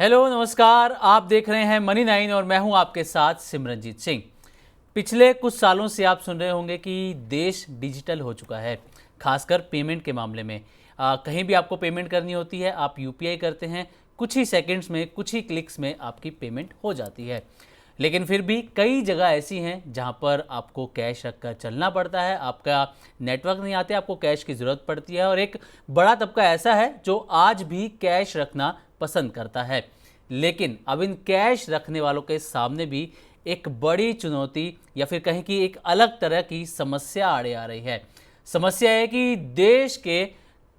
Hello नमस्कार, आप देख रहे हैं मनी 9 और मैं हूं आपके साथ सिमरनजीत सिंह। पिछले कुछ सालों से आप सुन रहे होंगे कि देश डिजिटल हो चुका है, खासकर पेमेंट के मामले में। कहीं भी आपको पेमेंट करनी होती है, आप यूपीआई करते हैं, कुछ ही सेकंड्स में, कुछ ही क्लिक्स में आपकी पेमेंट हो जाती है। लेकिन फिर भी कई जगह ऐसी हैं जहां पर आपको कैश रख कर चलना पड़ता है, आपका नेटवर्क नहीं आते, आपको कैश की ज़रूरत पड़ती है। और एक बड़ा तबका ऐसा है जो आज भी कैश रखना पसंद करता है। लेकिन अब इन कैश रखने वालों के सामने भी एक बड़ी चुनौती या फिर कहें कि एक अलग तरह की समस्या आड़े आ रही है। समस्या है कि देश के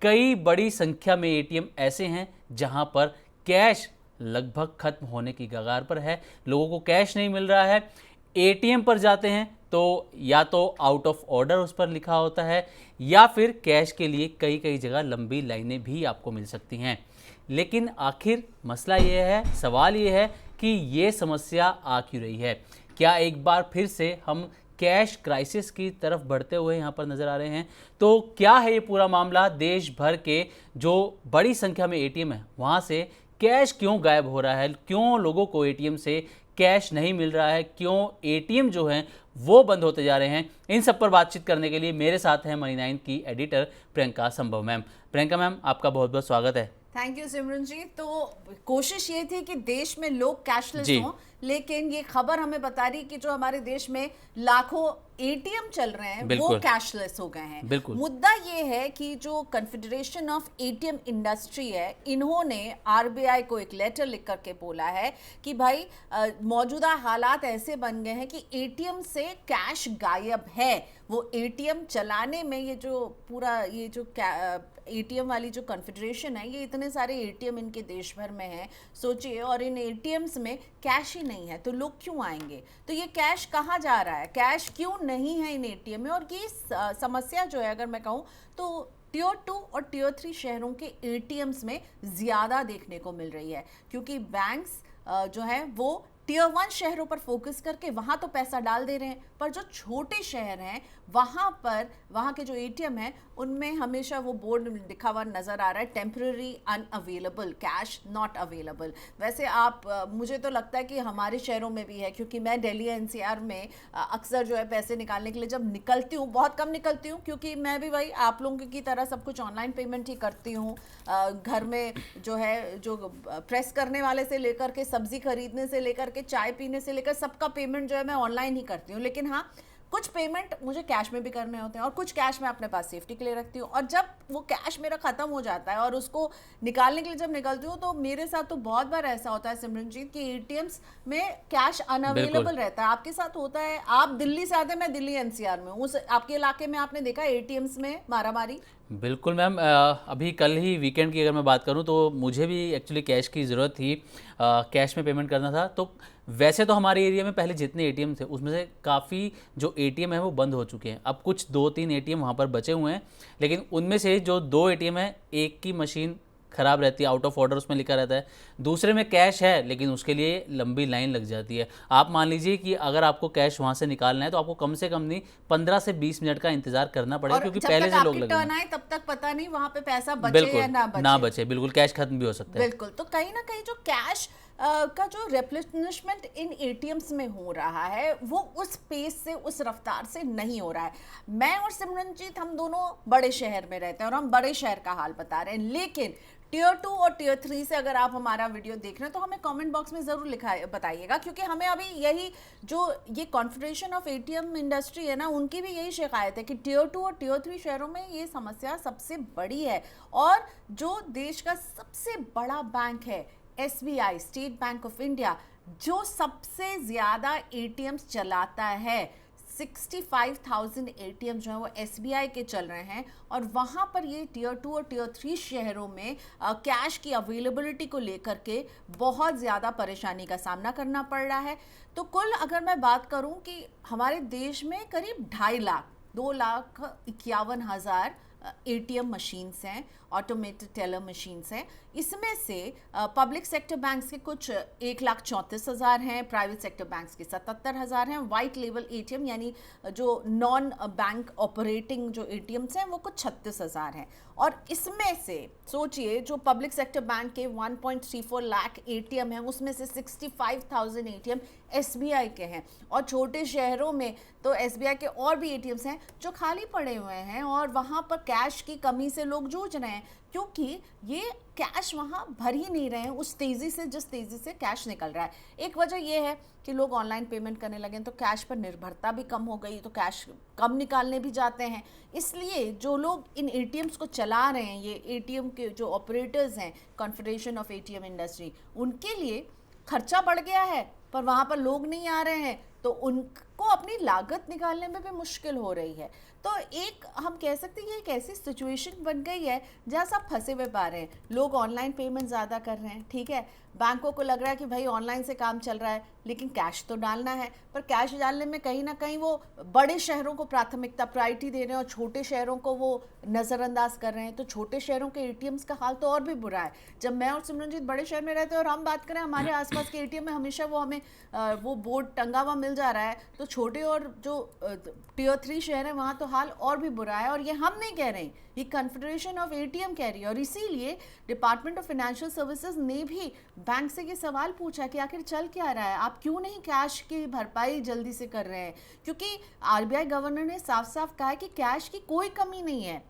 कई बड़ी संख्या में एटीएम ऐसे हैं जहां पर कैश लगभग खत्म होने की कगार पर है। लोगों को कैश नहीं मिल रहा है। एटीएम पर जाते हैं तो या तो आउट ऑफ ऑर्डर उस पर लिखा होता है या फिर कैश के लिए कई कई जगह लंबी लाइनें भी आपको मिल सकती हैं। लेकिन आखिर मसला ये है, सवाल ये है कि ये समस्या आ क्यों रही है। क्या एक बार फिर से हम कैश क्राइसिस की तरफ बढ़ते हुए यहाँ पर नज़र आ रहे हैं? तो क्या है ये पूरा मामला? देश भर के जो बड़ी संख्या में एटीएम है वहाँ से कैश क्यों गायब हो रहा है? क्यों लोगों को एटीएम से कैश नहीं मिल रहा है? क्यों एटीएम जो हैं वो बंद होते जा रहे हैं? इन सब पर बातचीत करने के लिए मेरे साथ हैं मनी 9 की एडिटर प्रियंका संभव मैम। प्रियंका मैम, आपका बहुत बहुत स्वागत है। थैंक यू सिमरन जी। तो कोशिश ये थी कि देश में लोग कैशलेस हों, लेकिन ये खबर हमें बता रही कि जो हमारे देश में लाखों एटीएम चल रहे हैं वो कैशलेस हो गए हैं। मुद्दा ये है कि जो कॉन्फेडरेशन ऑफ एटीएम इंडस्ट्री है, इन्होंने आरबीआई को एक लेटर लिख करके बोला है कि भाई मौजूदा हालात ऐसे बन गए हैं कि एटीएम से कैश गायब है। वो एटीएम चलाने में ये जो पूरा ये जो एटीएम वाली जो कॉन्फेडरेशन है, ये इतने सारे एटीएम इनके देश भर में हैं, सोचिए, और इन एटीएम्स में कैश ही नहीं है तो लोग क्यों आएंगे? तो ये कैश कहाँ जा रहा है, कैश क्यों नहीं है इन एटीएम में? और ये समस्या जो है, अगर मैं कहूँ तो टियर 2 और टियर 3 शहरों के एटीएम्स में ज़्यादा देखने को मिल रही है, क्योंकि बैंक्स जो है वो टियर 1 शहरों पर फोकस करके वहाँ तो पैसा डाल दे रहे हैं, पर जो छोटे शहर हैं वहाँ पर वहाँ के जो एटीएम हैं उनमें हमेशा वो बोर्ड लिखा हुआ नज़र आ रहा है, temporary unavailable, cash not available. वैसे आप मुझे तो लगता है कि हमारे शहरों में भी है, क्योंकि मैं दिल्ली एनसीआर में अक्सर जो है पैसे निकालने के लिए जब निकलती हूँ, बहुत कम निकलती हूँ क्योंकि मैं भी वही आप लोगों की तरह सब कुछ ऑनलाइन पेमेंट ही करती हूँ। घर में जो है, जो प्रेस करने वाले से लेकर के सब्जी खरीदने से लेकर के चाय पीने से लेकर सबका पेमेंट जो है मैं ऑनलाइन ही करती हूँ। लेकिन हाँ, कुछ पेमेंट मुझे कैश में भी करने होते हैं और कुछ कैश मैं अपने पास सेफ्टी के लिए रखती हूँ। और जब वो कैश मेरा ख़त्म हो जाता है और उसको निकालने के लिए जब निकलती हूँ तो मेरे साथ तो बहुत बार ऐसा होता है सिमरनजीत कि एटीएम्स में कैश अनअवेलेबल रहता है। आपके साथ होता है? आप दिल्ली से आते हैं, मैं दिल्ली एनसीआर में हूँ, उस आपके इलाके में आपने देखा एटीएम्स में मारामारी? बिल्कुल मैम, अभी कल ही वीकेंड की अगर मैं बात करूं तो मुझे भी एक्चुअली कैश की ज़रूरत थी। कैश में पेमेंट करना था। तो वैसे तो हमारे एरिया में पहले जितने एटीएम थे उसमें से काफ़ी जो एटीएम है वो बंद हो चुके हैं। अब कुछ 2-3 एटीएम वहाँ पर बचे हुए हैं, लेकिन उनमें से जो 2 एटीएम है, एक की मशीन ख़राब रहती है, आउट ऑफ ऑर्डर उसमें लिखा रहता है, दूसरे में कैश है लेकिन उसके लिए लंबी लाइन लग जाती है। आप मान लीजिए कि अगर आपको कैश वहाँ से निकालना है तो आपको कम से कम नहीं 15 से 20 मिनट का इंतजार करना पड़ेगा, क्योंकि पहले से लोग लगे हैं। तब तक पता नहीं वहाँ पे पैसा बचे या ना बचे। बिल्कुल, कैश खत्म भी हो सकता है। बिल्कुल। तो कहीं ना कहीं जो कैश का जो रिप्लेनिशमेंट इन एटीएम्स में हो रहा है वो उस पेस से, उस रफ्तार से नहीं हो रहा है। मैं और सिमरनजीत हम दोनों बड़े शहर में रहते हैं और हम बड़े शहर का हाल बता रहे हैं, लेकिन टियर 2 और टियर 3 से अगर आप हमारा वीडियो देख रहे हैं तो हमें कमेंट बॉक्स में ज़रूर बताइएगा, क्योंकि हमें अभी यही जो ये कॉन्फेडरेशन ऑफ एटीएम इंडस्ट्री है ना, उनकी भी यही शिकायत है कि टियर 2 और टियर 3 शहरों में ये समस्या सबसे बड़ी है। और जो देश का सबसे बड़ा बैंक है SBI, state bank of India, जो सबसे ज़्यादा एटीएम्स चलाता है, 65,000 एटीएम जो है वो एसबीआई के चल रहे हैं, और वहाँ पर ये टियर 2 और टियर 3 शहरों में कैश की अवेलेबिलिटी को लेकर के बहुत ज़्यादा परेशानी का सामना करना पड़ रहा है। तो कुल अगर मैं बात करूँ कि हमारे देश में करीब 2.5 लाख 2,51,000 एटीएम मशीन्स हैं, ऑटोमेटेड टेलर मशीन्स हैं। इसमें से पब्लिक सेक्टर बैंक्स के कुछ 1,34,000 हैं, प्राइवेट सेक्टर बैंक्स के 77,000 हैं। वाइट लेवल एटीएम यानी जो नॉन बैंक ऑपरेटिंग जो एटीएम्स हैं वो कुछ 36,000 हैं। और इसमें से सोचिए जो पब्लिक सेक्टर बैंक के 1.34 लाख एटीएम हैं उसमें से 65,000 एटीएम एसबीआई के हैं। और छोटे शहरों में तो एसबीआई के और भी एटीएम्स हैं जो खाली पड़े हुए हैं और वहाँ पर कैश की कमी से लोग जूझ रहे हैं, क्योंकि ये कैश वहाँ भर ही नहीं रहे हैं उस तेज़ी से जिस तेज़ी से कैश निकल रहा है। एक वजह ये है कि लोग ऑनलाइन पेमेंट करने लगे तो कैश पर निर्भरता भी कम हो गई, तो कैश कम निकालने भी जाते हैं। इसलिए जो लोग इन एटीएम्स को चला रहे हैं, ये एटीएम के जो ऑपरेटर्स हैं, कॉन्फेडरेशन ऑफ एटीएम इंडस्ट्री, उनके लिए खर्चा बढ़ गया है पर वहाँ पर लोग नहीं आ रहे हैं, तो उनको अपनी लागत निकालने में भी मुश्किल हो रही है। तो एक हम कह सकते हैं ये एक ऐसी सिचुएशन बन गई है जहाँ सब फंसे हुए पा रहे हैं। लोग ऑनलाइन पेमेंट ज़्यादा कर रहे हैं, ठीक है, बैंकों को लग रहा है कि भाई ऑनलाइन से काम चल रहा है, लेकिन कैश तो डालना है, पर कैश डालने में कहीं ना कहीं वो बड़े शहरों को प्राथमिकता प्रायोरिटी दे रहे हैं और छोटे शहरों को वो नज़रअंदाज कर रहे हैं। तो छोटे शहरों के एटीएम्स का हाल तो और भी बुरा है। जब मैं और सिमरनजीत बड़े शहर में रहते हैं और हम बात करें हमारे आसपास के एटीएम में हमेशा वो हमें वो बोर्ड टंगा हुआ मिल जा रहा है, तो छोटे और जो टियर 3 शहर है वहाँ तो हाल और भी बुरा है। और ये हम नहीं कह रहे हैं, ये कॉन्फेडरेशन ऑफ एटीएम कह रही है। और इसीलिए डिपार्टमेंट ऑफ फाइनेंशियल सर्विसेज ने भी बैंक से ये सवाल पूछा कि आखिर चल क्या रहा है, आप क्यों नहीं कैश की भरपाई जल्दी से कर रहे हैं, क्योंकि आरबीआई गवर्नर ने साफ साफ कहा है कि कैश की कोई कमी नहीं है।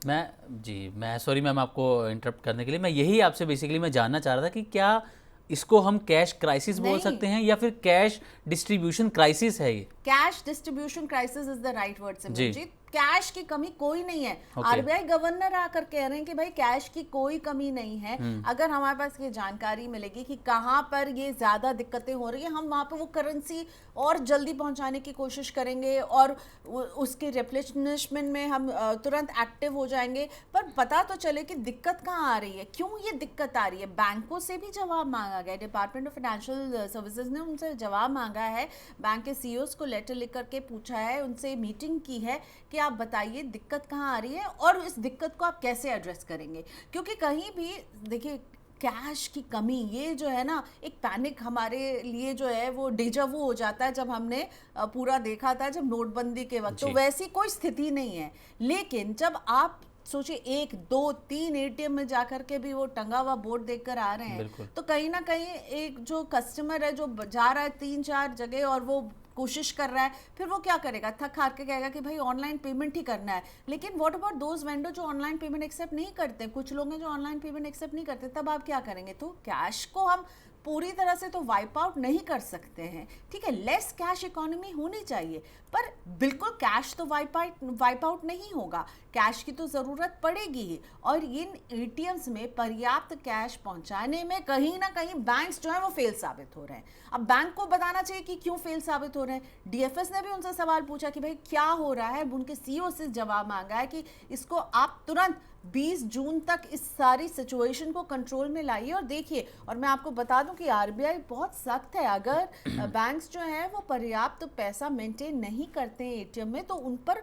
मैं सॉरी मैम आपको इंटरप्ट करने के लिए, मैं यही आपसे बेसिकली मैं जानना चाह रहा था कि क्या इसको हम कैश क्राइसिस बोल सकते हैं या फिर कैश डिस्ट्रीब्यूशन क्राइसिस है? ये cash distribution crisis is the right word Simranjeet. Cash की कमी कोई नहीं है। आरबीआई गवर्नर आकर कह रहे हैं कि भाई कैश की कोई कमी नहीं है। अगर हमारे पास ये जानकारी मिलेगी कि कहाँ पर ये ज्यादा दिक्कतें हो रही है, हम वहाँ पर वो करेंसी और जल्दी पहुँचाने की कोशिश करेंगे और उसके रिप्लेनिशमेंट में हम तुरंत एक्टिव हो जाएंगे। पर पता तो चले कि दिक्कत कहाँ आ रही है, क्यों ये दिक्कत आ रही है। बैंकों से भी जवाब मांगा गया, डिपार्टमेंट ऑफ फाइनेंशियल सर्विसेज ने उनसे जवाब मांगा है, बैंक के सीईओज को लेटर लिख करके पूछा है, उनसे मीटिंग की है कि आप बताइए दिक्कत कहाँ आ रही है और इस दिक्कत को आप कैसे एड्रेस करेंगे। क्योंकि कहीं भी देखिए कैश की कमी, ये जो है ना एक पैनिक हमारे लिए जो है वो डेजावू हो जाता है। जब हमने पूरा देखा था जब नोटबंदी के वक्त, तो वैसी कोई स्थिति नहीं है। लेकिन जब आप सोचिए 1, 2, 3 एटीएम में जाकर के भी वो टंगा हुआ बोर्ड देखकर आ रहे हैं, तो कहीं ना कहीं एक जो कस्टमर है जो जा रहा है 3-4 जगह और वो कोशिश कर रहा है, फिर वो क्या करेगा, थक हार के कहेगा कि भाई ऑनलाइन पेमेंट ही करना है। लेकिन व्हाट अबाउट दोज वेंडर जो ऑनलाइन पेमेंट एक्सेप्ट नहीं करते, कुछ लोग हैं जो ऑनलाइन पेमेंट एक्सेप्ट नहीं करते, तब आप क्या करेंगे। तो कैश को हम पूरी तरह से तो वाइप आउट नहीं कर सकते हैं, ठीक है, लेस कैश इकोनॉमी होनी चाहिए, पर बिल्कुल कैश तो वाइप आउट नहीं होगा, कैश की तो ज़रूरत पड़ेगी ही। और इन एटीएम्स में पर्याप्त कैश पहुंचाने में कहीं ना कहीं बैंक्स जो है वो फेल साबित हो रहे हैं। अब बैंक को बताना चाहिए कि क्यों फेल साबित हो रहे हैं। डीएफएस ने भी उनसे सवाल पूछा कि भाई क्या हो रहा है, उनके सीईओ से जवाब मांगा है कि इसको आप तुरंत 20 जून तक इस सारी सिचुएशन को कंट्रोल में लाइए और देखिए। और मैं आपको बता दूं कि आरबीआई बहुत सख्त है, अगर बैंक्स जो हैं वो पर्याप्त पैसा मेंटेन नहीं करते हैं एटीएम में तो उन पर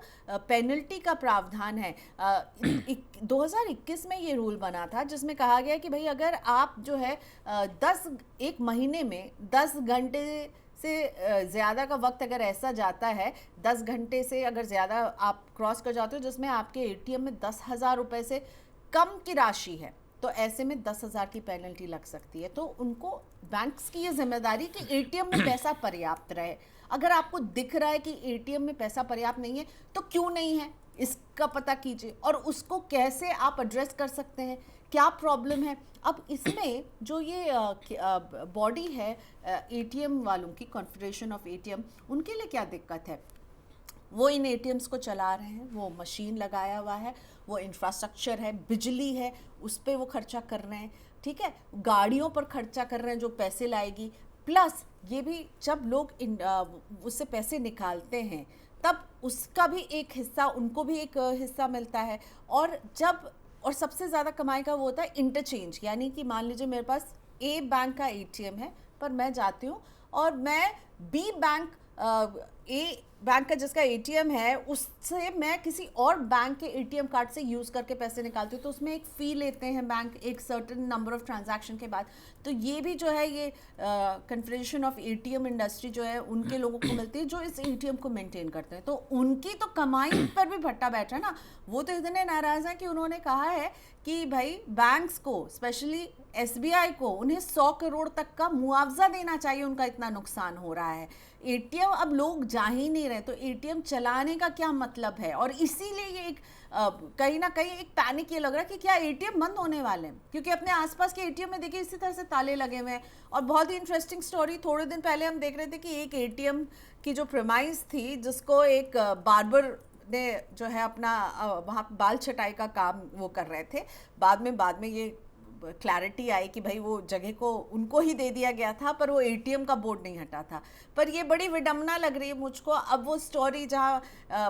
पेनल्टी का प्रावधान है। 2021 में ये रूल बना था जिसमें कहा गया कि भाई अगर आप जो है 1 महीने में 10 घंटे से ज़्यादा का वक्त अगर ऐसा जाता है, 10 घंटे से अगर ज़्यादा आप क्रॉस कर जाते हो जिसमें आपके एटीएम में 10,000 रुपये से कम की राशि है, तो ऐसे में 10,000 की पेनल्टी लग सकती है। तो उनको बैंक्स की ये जिम्मेदारी कि एटीएम में पैसा पर्याप्त रहे। अगर आपको दिख रहा है कि एटीएम में पैसा पर्याप्त नहीं है तो क्यों नहीं है इसका पता कीजिए और उसको कैसे आप एड्रेस कर सकते हैं, क्या प्रॉब्लम है। अब इसमें जो ये बॉडी है एटीएम वालों की, कॉन्फेडरेशन ऑफ एटीएम, उनके लिए क्या दिक्कत है, वो इन एटीएम्स को चला रहे हैं, वो मशीन लगाया हुआ है, वो इंफ्रास्ट्रक्चर है, बिजली है, उस पर वो खर्चा कर रहे हैं, ठीक है, गाड़ियों पर खर्चा कर रहे हैं जो पैसे लाएगी, प्लस ये भी जब लोग उससे पैसे निकालते हैं तब उसका भी एक हिस्सा, उनको भी एक हिस्सा मिलता है। और सबसे ज़्यादा कमाई का वो होता है इंटरचेंज, यानी कि मान लीजिए मेरे पास ए बैंक का एटीएम है पर मैं जाती हूँ और मैं बी बैंक बैंक का जिसका एटीएम है उससे मैं किसी और बैंक के एटीएम कार्ड से यूज़ करके पैसे निकालती हूँ तो उसमें एक फ़ी लेते हैं बैंक एक सर्टेन नंबर ऑफ ट्रांजैक्शन के बाद। तो ये भी जो है ये कन्फेडरेशन ऑफ एटीएम इंडस्ट्री जो है उनके लोगों को मिलती है जो इस एटीएम को मेंटेन करते हैं। तो उनकी तो कमाई पर भी भट्टा बैठ रहा है ना। वो तो इतने नाराज़ हैं कि उन्होंने कहा है कि भाई बैंक्स को स्पेशली एसबीआई को उन्हें 100 करोड़ तक का मुआवजा देना चाहिए, उनका इतना नुकसान हो रहा है। एटीएम अब लोग जा ही नहीं रहे तो एटीएम चलाने का क्या मतलब है। और इसीलिए ये एक कहीं ना कहीं एक पैनिक ये लग रहा है कि क्या एटीएम बंद होने वाले हैं, क्योंकि अपने आसपास के एटीएम में देखिए इसी तरह से ताले लगे हुए हैं। और बहुत ही इंटरेस्टिंग स्टोरी, थोड़े दिन पहले हम देख रहे थे कि एक एटीएम की जो प्रेमाइस थी जिसको एक बार्बर ने जो है अपना वहाँ बाल छटाई का काम वो कर रहे थे, बाद में ये क्लैरिटी आई कि भाई वो जगह को उनको ही दे दिया गया था पर वो एटीएम का बोर्ड नहीं हटा था। पर ये बड़ी विडंबना लग रही है मुझको। अब वो स्टोरी जहाँ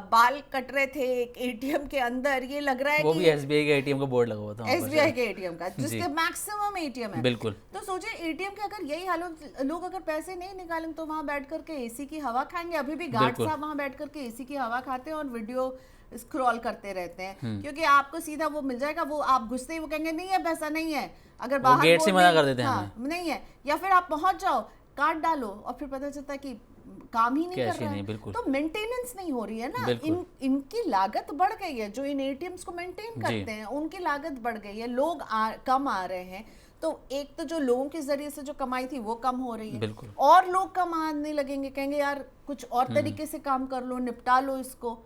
बाल कट रहे थे एक एटीएम के अंदर, ये लग रहा है वो कि भी एसबीआई के एटीएम का बोर्ड लगा हुआ था, एसबीआई के एटीएम का जिसके मैक्सिमम एटीएम है। बिल्कुल। तो सोचिए एटीएम के अगर यही हाल हो, लोग अगर पैसे नहीं निकालेंगे तो वहां बैठ करके एसी की हवा खाएंगे। अभी भी गार्ड साहब वहां बैठ करके एसी की हवा खाते हैं और वीडियो स्क्रॉल करते रहते हैं, क्योंकि आपको सीधा वो मिल जाएगा। वो आप घुसते ही वो कहेंगे नहीं है पैसा नहीं है, अगर बाहर गेट से मना कर देते हैं। हाँ, नहीं है, या फिर आप पहुंच जाओ कार्ड डालो और फिर पता चलता है कि काम ही नहीं कर रहा है। तो मेंटेनेंस नहीं हो रही है ना। इनकी लागत बढ़ गई है, जो इन एटीएम्स को मेंटेन करते हैं उनकी लागत बढ़ गई है, लोग कम आ रहे हैं। तो एक तो जो लोगों के जरिए से जो कमाई थी वो कम हो रही है और लोग कम आने लगेंगे, कहेंगे यार कुछ और तरीके से काम कर लो, निपटा लो इसको।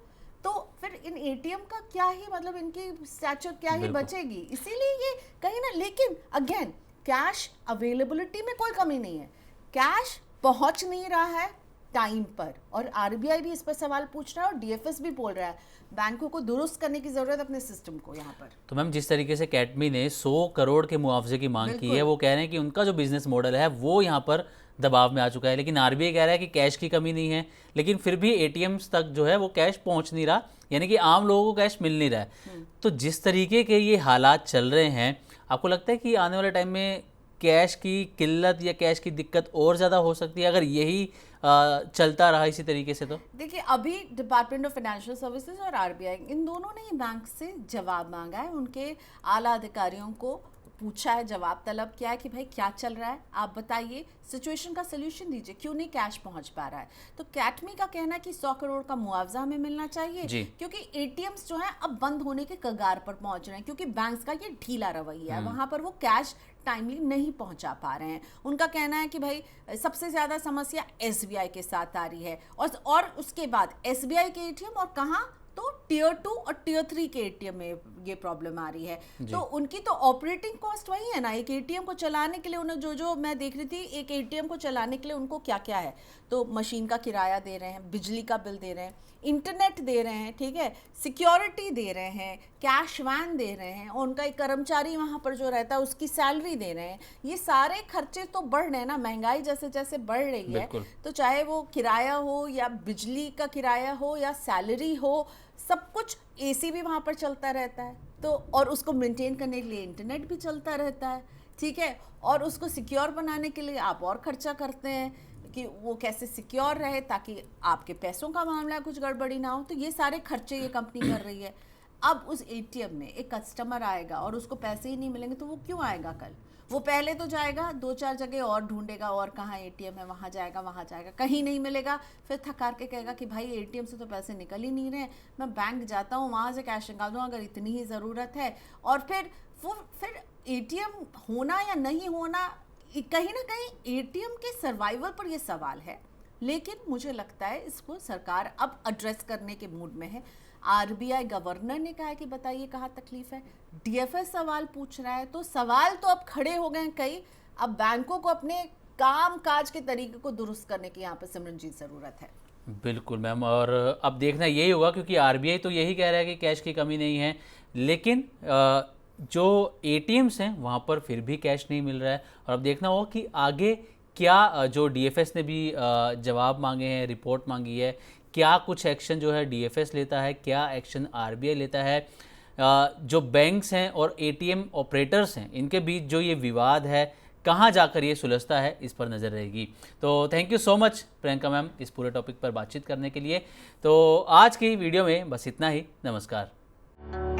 तो फिर इन एटीएम का क्या ही मतलब, इनकी स्टैचर क्या ही बचेगी। इसीलिए ये कहीं ना, लेकिन अगेन कैश अवेलेबिलिटी में कोई कमी नहीं है, कैश पहुंच नहीं रहा है टाइम पर। और आरबीआई भी इस पर सवाल पूछ रहा है और डीएफएस भी बोल रहा है बैंकों को दुरुस्त करने की जरूरत है अपने सिस्टम को यहाँ पर। तो मैम जिस तरीके से कैटमी ने 100 करोड़ के मुआवजे की मांग की है, वो कह रहे हैं कि उनका जो बिजनेस मॉडल है वो यहाँ पर दबाव में आ चुका है। लेकिन आरबीआई कह रहा है कि कैश की कमी नहीं है, लेकिन फिर भी एटीएम्स तक जो है वो कैश पहुंच नहीं रहा, यानी कि आम लोगों को कैश मिल नहीं रहा है। तो जिस तरीके के ये हालात चल रहे हैं, आपको लगता है कि आने वाले टाइम में कैश की किल्लत या कैश की दिक्कत और ज़्यादा हो सकती है अगर यही चलता रहा इसी तरीके से? तो देखिए अभी डिपार्टमेंट ऑफ फाइनेंशियल सर्विसेज और आरबीआई इन दोनों ने ही बैंक से जवाब मांगा है, उनके आला अधिकारियों को पूछा है, जवाब तलब किया है कि भाई क्या चल रहा है, आप बताइए, सिचुएशन का सोल्यूशन दीजिए, क्यों नहीं कैश पहुंच पा रहा है। तो कैटमी का कहना है कि 100 करोड़ का मुआवजा हमें मिलना चाहिए, क्योंकि एटीएम्स जो है अब बंद होने के कगार पर पहुंच रहे हैं, क्योंकि बैंक्स का ये ढीला रवैया है, वहां पर वो कैश टाइमली नहीं पहुंचा पा रहे हैं। उनका कहना है कि भाई सबसे ज्यादा समस्या एसबीआई के साथ आ रही है और उसके बाद एसबीआई के एटीएम और कहाँ, तो टियर 2 और टियर 3 के एटीएम में ये प्रॉब्लम आ रही है। तो उनकी तो ऑपरेटिंग कॉस्ट वही है ना, एक एटीएम को चलाने के लिए उन्हें जो मैं देख रही थी, एक एटीएम को चलाने के लिए उनको क्या क्या है, तो मशीन का किराया दे रहे हैं, बिजली का बिल दे रहे हैं, इंटरनेट दे रहे हैं, ठीक है, सिक्योरिटी दे रहे हैं, कैश वैन दे रहे हैं, और उनका एक कर्मचारी वहाँ पर जो रहता है उसकी सैलरी दे रहे हैं। ये सारे खर्चे तो बढ़ रहे हैं ना, महंगाई जैसे जैसे बढ़ रही है, तो चाहे वो किराया हो या बिजली का किराया हो या सैलरी हो, सब कुछ, एसी भी वहाँ पर चलता रहता है, तो और उसको मेंटेन करने के लिए इंटरनेट भी चलता रहता है, ठीक है, और उसको सिक्योर बनाने के लिए आप और खर्चा करते हैं कि वो कैसे सिक्योर रहे ताकि आपके पैसों का मामला कुछ गड़बड़ी ना हो। तो ये सारे खर्चे ये कंपनी कर रही है। अब उस एटीएम में एक कस्टमर आएगा और उसको पैसे ही नहीं मिलेंगे तो वो क्यों आएगा कल? वो पहले तो जाएगा 2-4 जगह और ढूंढेगा, और कहाँ एटीएम है, वहाँ जाएगा, कहीं नहीं मिलेगा, फिर थकार के कहेगा कि भाई एटीएम से तो पैसे निकल ही नहीं रहे, मैं बैंक जाता हूँ, वहाँ से कैश निकाल दूँ अगर इतनी ही ज़रूरत है। और फिर एटीएम होना या नहीं होना, कहीं ना कहीं एटीएम के सर्वाइवल पर यह सवाल है। लेकिन मुझे लगता है इसको सरकार अब एड्रेस करने के मूड में है। आरबीआई गवर्नर ने कहा है कि बताइए कहाँ तकलीफ है, डीएफएस सवाल पूछ रहा है, तो सवाल तो अब खड़े हो गए कई। अब बैंकों को अपने काम काज के तरीके को दुरुस्त करने की यहाँ पर सिमरनजीत ज़रूरत है। बिल्कुल मैम, और अब देखना यही होगा, क्योंकि आरबीआई तो यही कह रहा है कि कैश की कमी नहीं है, लेकिन जो एटीएम्स हैं वहाँ पर फिर भी कैश नहीं मिल रहा है। और अब देखना होगा कि आगे क्या, जो डीएफएस ने भी जवाब मांगे हैं, रिपोर्ट मांगी है, क्या कुछ एक्शन जो है डीएफएस लेता है, क्या एक्शन आरबीआई लेता है। जो बैंक्स हैं और एटीएम ऑपरेटर्स हैं, इनके बीच जो ये विवाद है, कहाँ जाकर ये सुलझता है, इस पर नज़र रहेगी। तो thank you so much Priyanka ma'am इस पूरे टॉपिक पर बातचीत करने के लिए। तो आज की वीडियो में बस इतना ही। नमस्कार।